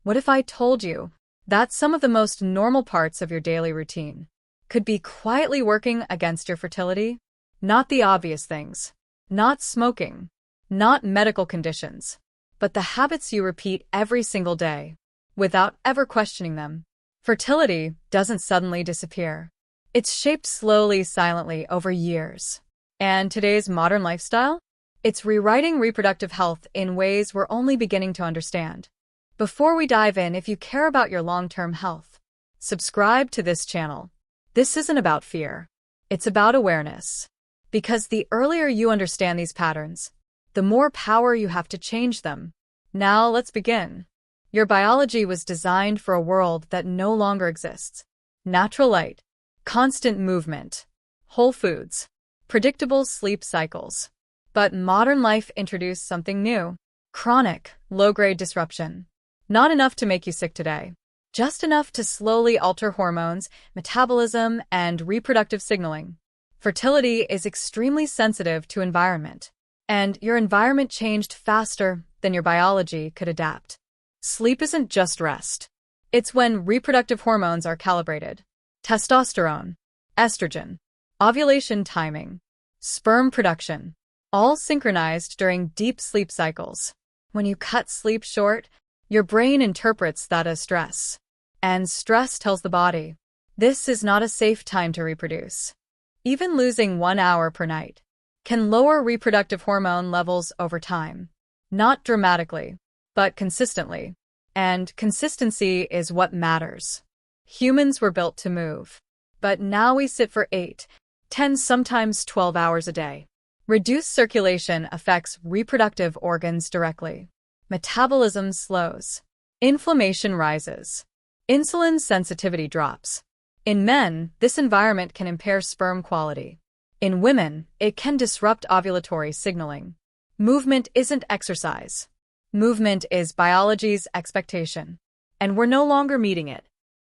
What if I told you that some of the most normal parts of your daily routine could be quietly working against your fertility? Not the obvious things, not smoking, not medical conditions, but the habits you repeat every single day without ever questioning them. Fertility doesn't suddenly disappear. It's shaped slowly, silently over years. And today's modern lifestyle? It's rewriting reproductive health in ways we're only beginning to understand. Before we dive in, if you care about your long-term health, subscribe to this channel. This isn't about fear. It's about awareness. Because the earlier you understand these patterns, the more power you have to change them. Now let's begin. Your biology was designed for a world that no longer exists. Natural light, constant movement, whole foods, predictable sleep cycles. But modern life introduced something new. Chronic, low-grade disruption. Not enough to make you sick today. Just enough to slowly alter hormones, metabolism, and reproductive signaling. Fertility is extremely sensitive to environment. And your environment changed faster than your biology could adapt. Sleep isn't just rest. It's when reproductive hormones are calibrated. Testosterone, estrogen, ovulation timing, sperm production, all synchronized during deep sleep cycles. When you cut sleep short, your brain interprets that as stress. And stress tells the body, this is not a safe time to reproduce. Even losing 1 hour per night can lower reproductive hormone levels over time. Not dramatically, but consistently. And consistency is what matters. Humans were built to move. But now we sit for 8, 10, sometimes 12 hours a day. Reduced circulation affects reproductive organs directly. Metabolism slows. Inflammation rises. Insulin sensitivity drops. In men, this environment can impair sperm quality. In women, it can disrupt ovulatory signaling. Movement isn't exercise. Movement is biology's expectation. And we're no longer meeting it.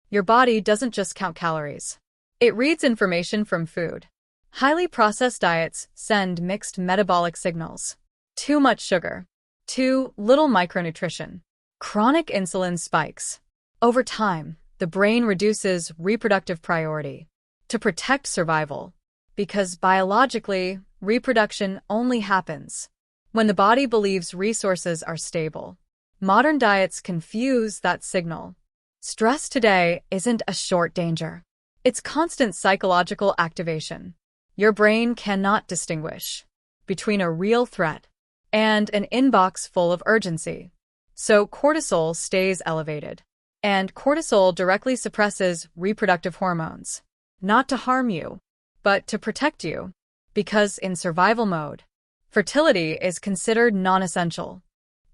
Your body doesn't just count calories. It reads information from food. Highly processed diets send mixed metabolic signals. Too much sugar. Too little micronutrition. Chronic insulin spikes. Over time, the brain reduces reproductive priority to protect survival. Because biologically, reproduction only happens when the body believes resources are stable. Modern diets confuse that signal. Stress today isn't a short danger. It's constant psychological activation. Your brain cannot distinguish between a real threat and an inbox full of urgency. So cortisol stays elevated. And cortisol directly suppresses reproductive hormones. Not to harm you, but to protect you. Because in survival mode, fertility is considered non-essential.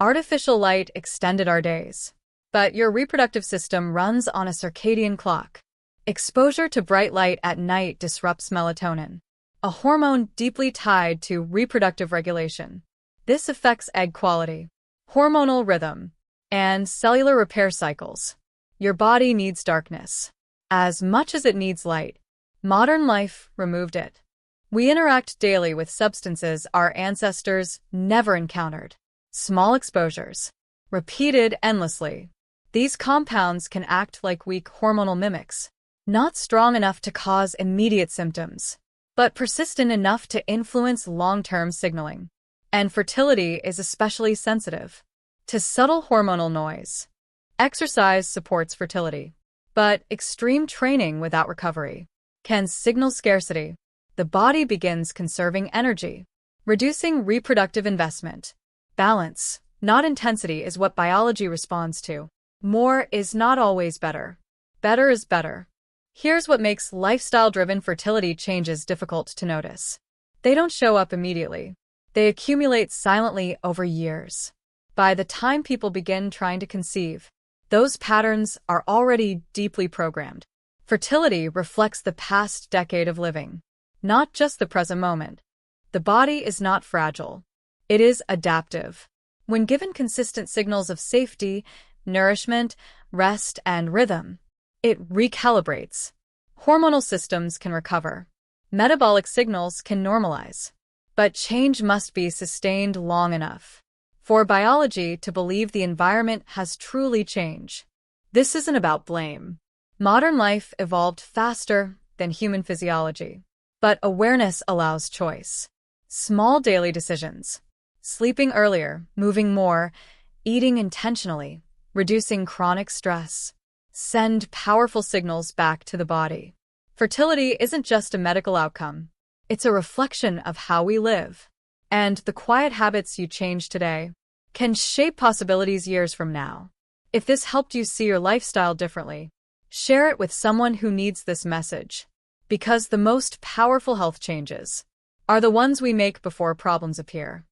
Artificial light extended our days. But your reproductive system runs on a circadian clock. Exposure to bright light at night disrupts melatonin, a hormone deeply tied to reproductive regulation. This affects egg quality, hormonal rhythm, and cellular repair cycles. Your body needs darkness as much as it needs light. Modern life removed it. We interact daily with substances our ancestors never encountered. Small exposures, repeated endlessly. These compounds can act like weak hormonal mimics, not strong enough to cause immediate symptoms, but persistent enough to influence long-term signaling. And fertility is especially sensitive to subtle hormonal noise. Exercise supports fertility, but extreme training without recovery can signal scarcity. The body begins conserving energy, reducing reproductive investment. Balance, not intensity, is what biology responds to. More is not always better. Better is better. Here's what makes lifestyle-driven fertility changes difficult to notice. They don't show up immediately. They accumulate silently over years. By the time people begin trying to conceive, those patterns are already deeply programmed. Fertility reflects the past decade of living, not just the present moment. The body is not fragile. It is adaptive. When given consistent signals of safety, nourishment, rest, and rhythm, it recalibrates. Hormonal systems can recover. Metabolic signals can normalize. But change must be sustained long enough for biology to believe the environment has truly changed. This isn't about blame. Modern life evolved faster than human physiology. But awareness allows choice. Small daily decisions. Sleeping earlier, moving more, eating intentionally, reducing chronic stress. Send powerful signals back to the body. Fertility isn't just a medical outcome. It's a reflection of how we live. And the quiet habits you change today can shape possibilities years from now. If this helped you see your lifestyle differently, share it with someone who needs this message. Because the most powerful health changes are the ones we make before problems appear.